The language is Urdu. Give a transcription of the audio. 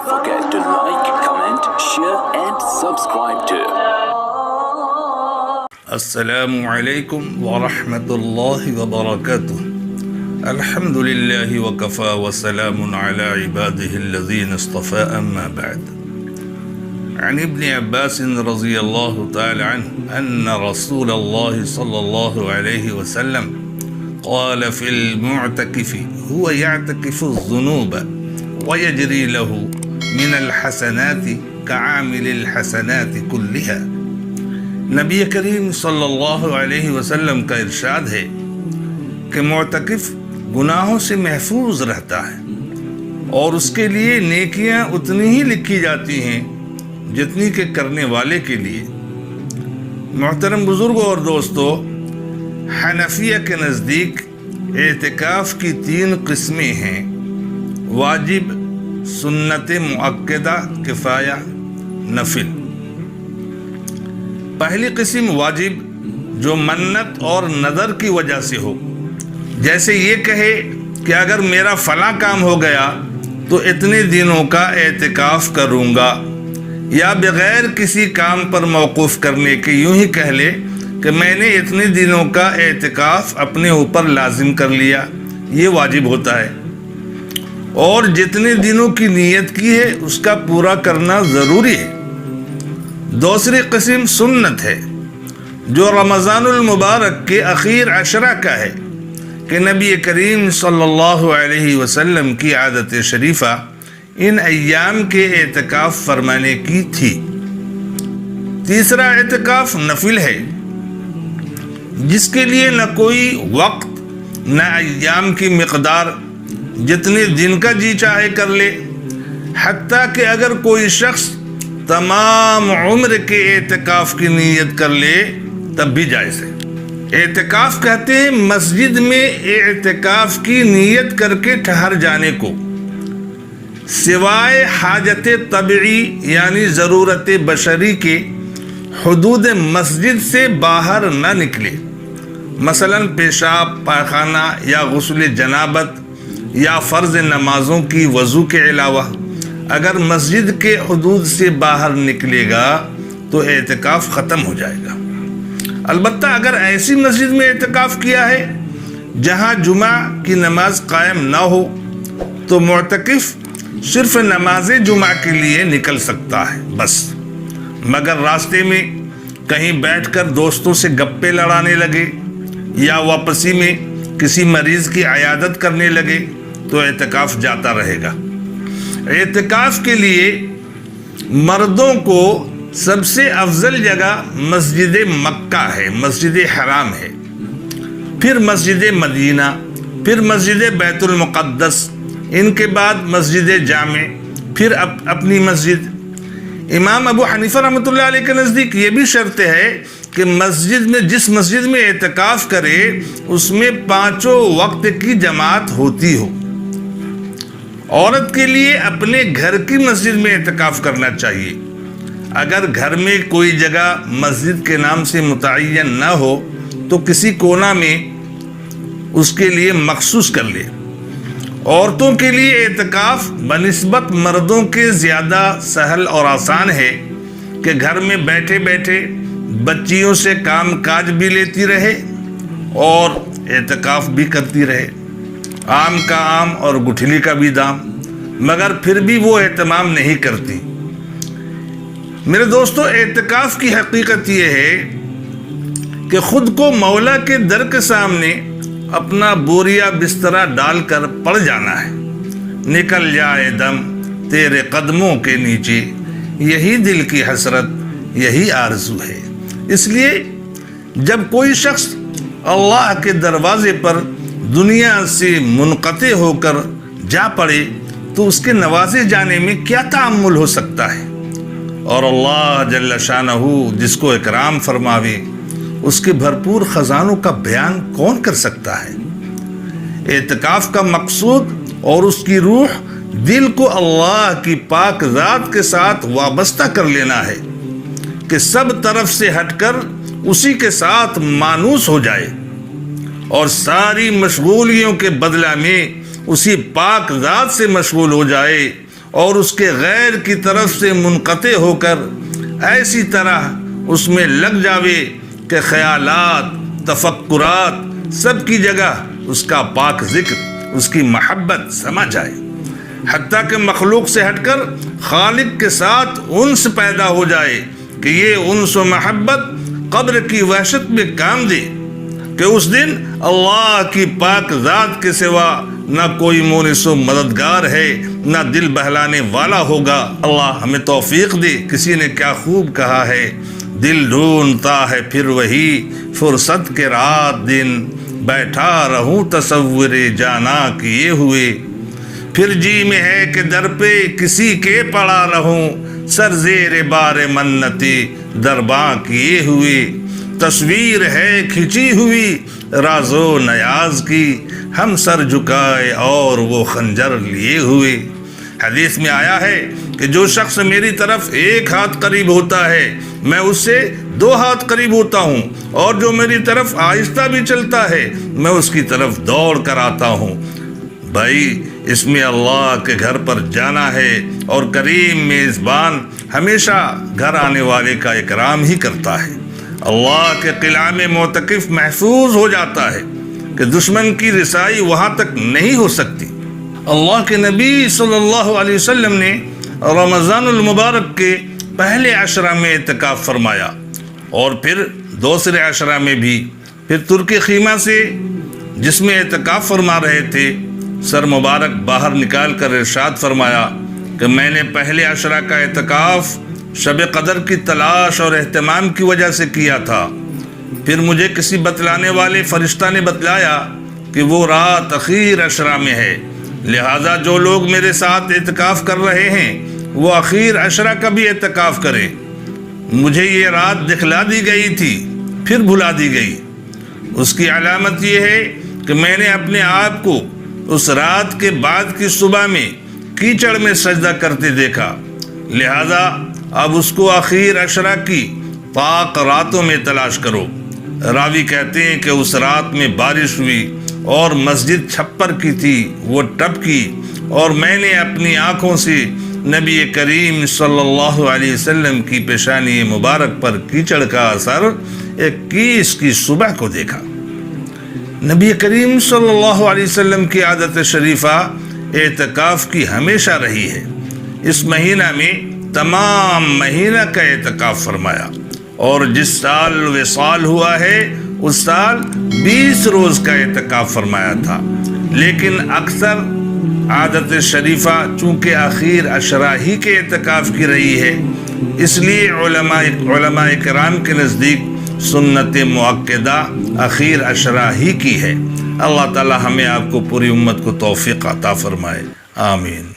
Don't forget to like, comment, share and subscribe to السلام علیکم ورحمۃ اللہ وبرکاتہ الحمد للہ وکفى وسلام علی عباده الذین اصطفى اما بعد عن ابن عباس رضی اللہ تعالی عنہ ان رسول اللہ صلی اللہ علیہ وسلم قال في المعتكف هو يعتكف الذنوب ويجري له من الحسنات كعامل الحسنات كلها. نبی کریم صلی اللہ علیہ وسلم کا ارشاد ہے کہ معتکف گناہوں سے محفوظ رہتا ہے اور اس کے لیے نیکیاں اتنی ہی لکھی جاتی ہیں جتنی کہ کرنے والے کے لیے. محترم بزرگوں اور دوستو، حنفیہ کے نزدیک اعتکاف کی 3 قسمیں ہیں: واجب، سنت مؤکدہ، کفایہ، نفل. پہلی قسم واجب، جو منت اور نذر کی وجہ سے ہو، جیسے یہ کہے کہ اگر میرا فلاں کام ہو گیا تو اتنے دنوں کا اعتکاف کروں گا، یا بغیر کسی کام پر موقوف کرنے کے یوں ہی کہہ لے کہ میں نے اتنے دنوں کا اعتکاف اپنے اوپر لازم کر لیا، یہ واجب ہوتا ہے. اور جتنے دنوں کی نیت کی ہے اس کا پورا کرنا ضروری ہے. دوسری قسم سنت ہے، جو رمضان المبارک کے اخیر عشرہ کا ہے کہ نبی کریم صلی اللہ علیہ وسلم کی عادت شریفہ ان ایام کے اعتکاف فرمانے کی تھی. تیسرا اعتکاف نفل ہے، جس کے لیے نہ کوئی وقت نہ ایام کی مقدار، جتنے دن کا جی چاہے کر لے، حتیٰ کہ اگر کوئی شخص تمام عمر کے اعتکاف کی نیت کر لے تب بھی جائز ہے. اعتکاف کہتے ہیں مسجد میں اعتکاف کی نیت کر کے ٹھہر جانے کو، سوائے حاجت طبعی یعنی ضرورت بشری کے حدود مسجد سے باہر نہ نکلے. مثلا پیشاب، پاخانہ یا غسل جنابت یا فرض نمازوں کی وضو کے علاوہ اگر مسجد کے حدود سے باہر نکلے گا تو اعتکاف ختم ہو جائے گا. البتہ اگر ایسی مسجد میں اعتکاف کیا ہے جہاں جمعہ کی نماز قائم نہ ہو تو معتکف صرف نماز جمعہ کے لیے نکل سکتا ہے بس، مگر راستے میں کہیں بیٹھ کر دوستوں سے گپے لڑانے لگے یا واپسی میں کسی مریض کی عیادت کرنے لگے تو اعتکاف جاتا رہے گا. اعتکاف کے لیے مردوں کو سب سے افضل جگہ مسجد مکہ ہے، مسجد حرام ہے، پھر مسجد مدینہ، پھر مسجد بیت المقدس، ان کے بعد مسجد جامع، پھر اپنی مسجد. امام ابو حنیفہ رحمۃ اللہ علیہ کے نزدیک یہ بھی شرط ہے کہ جس مسجد میں اعتکاف کرے اس میں 5 وقت کی جماعت ہوتی ہو. عورت کے لیے اپنے گھر کی مسجد میں اعتکاف کرنا چاہیے. اگر گھر میں کوئی جگہ مسجد کے نام سے متعین نہ ہو تو کسی کونا میں اس کے لیے مخصوص کر لے. عورتوں کے لیے اعتکاف بنسبت مردوں کے زیادہ سہل اور آسان ہے کہ گھر میں بیٹھے بیٹھے بچیوں سے کام کاج بھی لیتی رہے اور اعتکاف بھی کرتی رہے. آم کا آم اور گٹھلی کا بھی دام، مگر پھر بھی وہ اہتمام نہیں کرتی. میرے دوستو، اعتکاف کی حقیقت یہ ہے کہ خود کو مولا کے در کے سامنے اپنا بوریا بسترا ڈال کر پڑ جانا ہے. نکل جائے دم تیرے قدموں کے نیچے، یہی دل کی حسرت، یہی آرزو ہے. اس لیے جب کوئی شخص اللہ کے دروازے پر دنیا سے منقطع ہو کر جا پڑے تو اس کے نوازے جانے میں کیا تأمل ہو سکتا ہے. اور اللہ جل شانہ جس کو اکرام فرماوے اس کے بھرپور خزانوں کا بیان کون کر سکتا ہے. اعتکاف کا مقصود اور اس کی روح دل کو اللہ کی پاک ذات کے ساتھ وابستہ کر لینا ہے کہ سب طرف سے ہٹ کر اسی کے ساتھ مانوس ہو جائے اور ساری مشغولیوں کے بدلہ میں اسی پاک ذات سے مشغول ہو جائے اور اس کے غیر کی طرف سے منقطع ہو کر ایسی طرح اس میں لگ جاوے کہ خیالات، تفکرات سب کی جگہ اس کا پاک ذکر، اس کی محبت سما جائے، حتیٰ کہ مخلوق سے ہٹ کر خالق کے ساتھ انس پیدا ہو جائے کہ یہ انس و محبت قبر کی وحشت میں کام دے کہ اس دن اللہ کی پاک ذات کے سوا نہ کوئی مونس و مددگار ہے، نہ دل بہلانے والا ہوگا۔ اللہ ہمیں توفیق دے۔ کسی نے کیا خوب کہا ہے، دل ڈھونڈتا ہے پھر وہی فرصت کے رات دن، بیٹھا رہوں تصور جانا کیے ہوئے، پھر جی میں ہے کہ در پہ کسی کے پڑا رہوں، سر زیر بار منتی درباں کیے ہوئے، تصویر ہے کھچی ہوئی راز و نیاز کی، ہم سر جھکائے اور وہ خنجر لیے ہوئے۔ حدیث میں آیا ہے کہ جو شخص میری طرف ایک ہاتھ قریب ہوتا ہے میں اس سے 2 ہاتھ قریب ہوتا ہوں، اور جو میری طرف آہستہ بھی چلتا ہے میں اس کی طرف دوڑ کر آتا ہوں۔ بھائی اس میں اللہ کے گھر پر جانا ہے، اور کریم میزبان ہمیشہ گھر آنے والے کا اکرام ہی کرتا ہے۔ اللہ کے قلعہ میں معتکف محفوظ ہو جاتا ہے کہ دشمن کی رسائی وہاں تک نہیں ہو سکتی۔ اللہ کے نبی صلی اللہ علیہ وسلم نے رمضان المبارک کے پہلے عشرہ میں اعتکاف فرمایا، اور پھر دوسرے عشرہ میں بھی۔ پھر ترک خیمہ سے جس میں اعتکاف فرما رہے تھے، سر مبارک باہر نکال کر ارشاد فرمایا کہ میں نے پہلے عشرہ کا اعتکاف شب قدر کی تلاش اور اہتمام کی وجہ سے کیا تھا، پھر مجھے کسی بتلانے والے فرشتہ نے بتلایا کہ وہ رات اخیر عشرہ میں ہے، لہٰذا جو لوگ میرے ساتھ اعتکاف کر رہے ہیں وہ اخیر عشرہ کا بھی اعتکاف کریں۔ مجھے یہ رات دکھلا دی گئی تھی پھر بھلا دی گئی، اس کی علامت یہ ہے کہ میں نے اپنے آپ کو اس رات کے بعد کی صبح میں کیچڑ میں سجدہ کرتے دیکھا، لہذا اب اس کو اخیر عشرہ کی پاک راتوں میں تلاش کرو۔ راوی کہتے ہیں کہ اس رات میں بارش ہوئی اور مسجد چھپر کی تھی، وہ ٹپکی، اور میں نے اپنی آنکھوں سے نبی کریم صلی اللہ علیہ وسلم کی پیشانی مبارک پر کیچڑ کا اثر 21 کی صبح کو دیکھا۔ نبی کریم صلی اللہ علیہ وسلم کی عادت شریفہ اعتکاف کی ہمیشہ رہی ہے۔ اس مہینہ میں تمام مہینہ کا اعتکاف فرمایا، اور جس سال وصال ہوا ہے اس سال 20 روز کا اعتکاف فرمایا تھا، لیکن اکثر عادت شریفہ چونکہ آخر عشرہ ہی کے اعتکاف کی رہی ہے، اس لیے علماء کرام کے نزدیک سنت مؤکدہ اخیر عشرہ ہی کی ہے۔ اللہ تعالی ہمیں آپ کو پوری امت کو توفیق عطا فرمائے، آمین۔